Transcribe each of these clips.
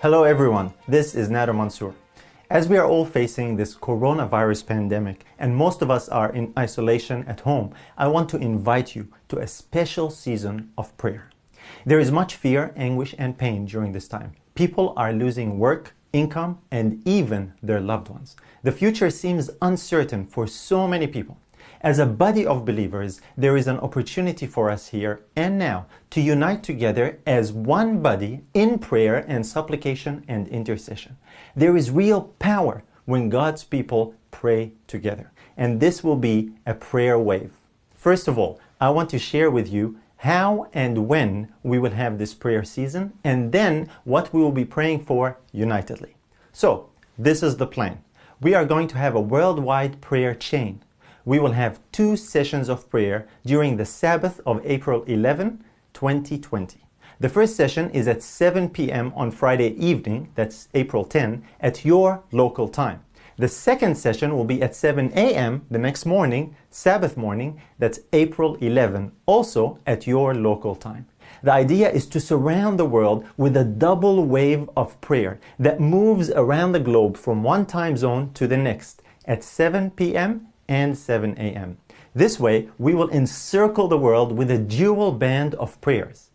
Hello everyone, this is Nader Mansour. As we are all facing this coronavirus pandemic and most of us are in isolation at home, I want to invite you to a special season of prayer. There is much fear, anguish, and pain during this time. People are losing work, income, and even their loved ones. The future seems uncertain for so many people. As a body of believers, there is an opportunity for us here and now to unite together as one body in prayer and supplication and intercession. There is real power when God's people pray together, and this will be a prayer wave. First of all, I want to share with you how and when we will have this prayer season, and then what we will be praying for unitedly. So, this is the plan. We are going to have a worldwide prayer chain. We will have 2 sessions of prayer during the Sabbath of April 11, 2020. The first session is at 7 p.m. on Friday evening, that's April 10, at your local time. The second session will be at 7 a.m. the next morning, Sabbath morning, that's April 11, also at your local time. The idea is to surround the world with a double wave of prayer that moves around the globe from one time zone to the next at 7 p.m. and 7 a.m. This way, we will encircle the world with a dual band of prayers.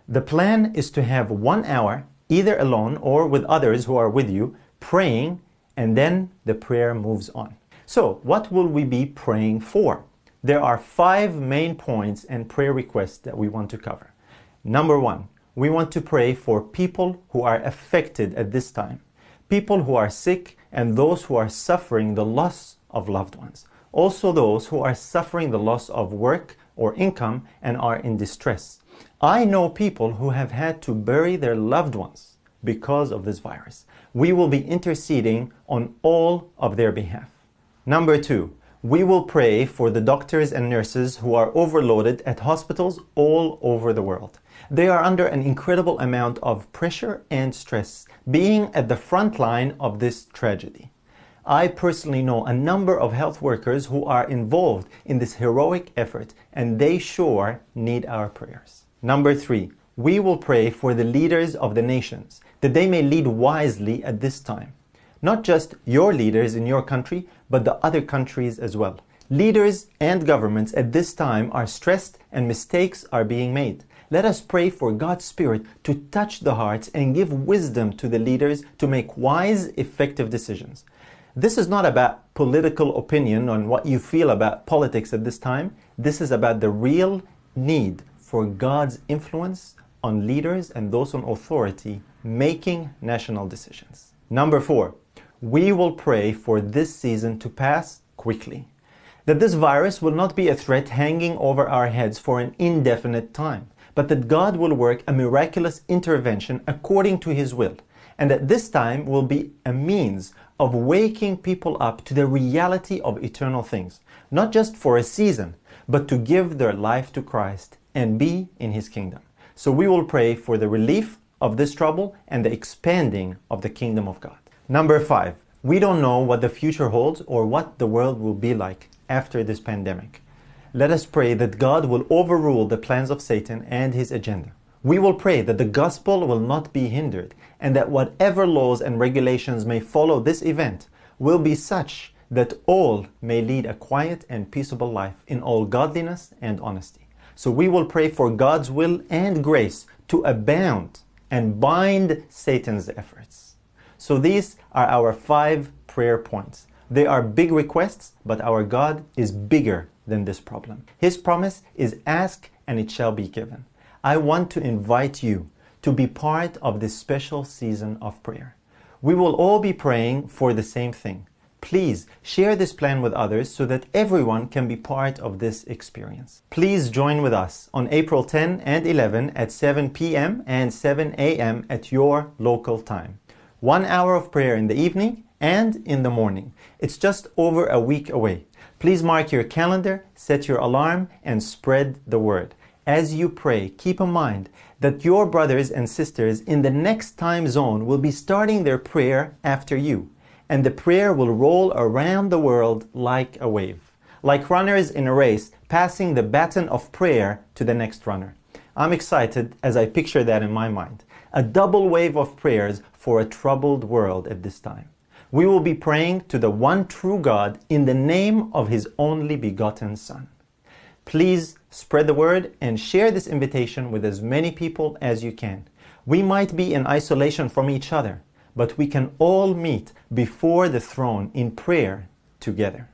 The plan is to have 1 hour, either alone or with others who are with you, praying, and then the prayer moves on. So, what will we be praying for? There are 5 main points and prayer requests that we want to cover. Number 1, we want to pray for people who are affected at this time, people who are sick and those who are suffering the loss of loved ones. Also those who are suffering the loss of work or income and are in distress. I know people who have had to bury their loved ones because of this virus. We will be interceding on all of their behalf. Number 2, we will pray for the doctors and nurses who are overloaded at hospitals all over the world. They are under an incredible amount of pressure and stress, being at the front line of this tragedy. I personally know a number of health workers who are involved in this heroic effort, and they sure need our prayers. Number 3, we will pray for the leaders of the nations, that they may lead wisely at this time. Not just your leaders in your country, but the other countries as well. Leaders and governments at this time are stressed and mistakes are being made. Let us pray for God's Spirit to touch the hearts and give wisdom to the leaders to make wise, effective decisions. This is not about political opinion on what you feel about politics at this time. This is about the real need for God's influence on leaders and those on authority making national decisions. Number 4, we will pray for this season to pass quickly. That this virus will not be a threat hanging over our heads for an indefinite time, but that God will work a miraculous intervention according to His will, and that this time will be a means of waking people up to the reality of eternal things, not just for a season, but to give their life to Christ and be in His kingdom. So we will pray for the relief of this trouble and the expanding of the kingdom of God. Number 5, we don't know what the future holds or what the world will be like after this pandemic. Let us pray that God will overrule the plans of Satan and his agenda. We will pray that the gospel will not be hindered and that whatever laws and regulations may follow this event will be such that all may lead a quiet and peaceable life in all godliness and honesty. So we will pray for God's will and grace to abound and bind Satan's efforts. So these are our 5 prayer points. They are big requests, but our God is bigger than this problem. His promise is ask and it shall be given. I want to invite you to be part of this special season of prayer. We will all be praying for the same thing. Please share this plan with others so that everyone can be part of this experience. Please join with us on April 10 and 11 at 7 p.m. and 7 a.m. at your local time. 1 hour of prayer in the evening and in the morning. It's just over a week away. Please mark your calendar, set your alarm, and spread the word. As you pray, keep in mind that your brothers and sisters in the next time zone will be starting their prayer after you, and the prayer will roll around the world like a wave, like runners in a race passing the baton of prayer to the next runner. I'm excited as I picture that in my mind. a double wave of prayers for a troubled world at this time. We will be praying to the one true God in the name of His only begotten Son. Please spread the word and share this invitation with as many people as you can. We might be in isolation from each other, but we can all meet before the throne in prayer together.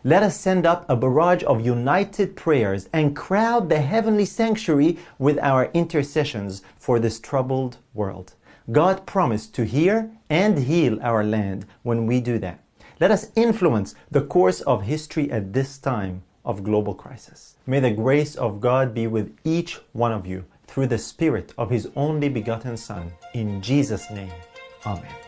Let us send up a barrage of united prayers and crowd the heavenly sanctuary with our intercessions for this troubled world. God promised to hear and heal our land when we do that. Let us influence the course of history at this time of global crisis. May the grace of God be with each one of you through the Spirit of His only begotten Son. In Jesus' name, Amen.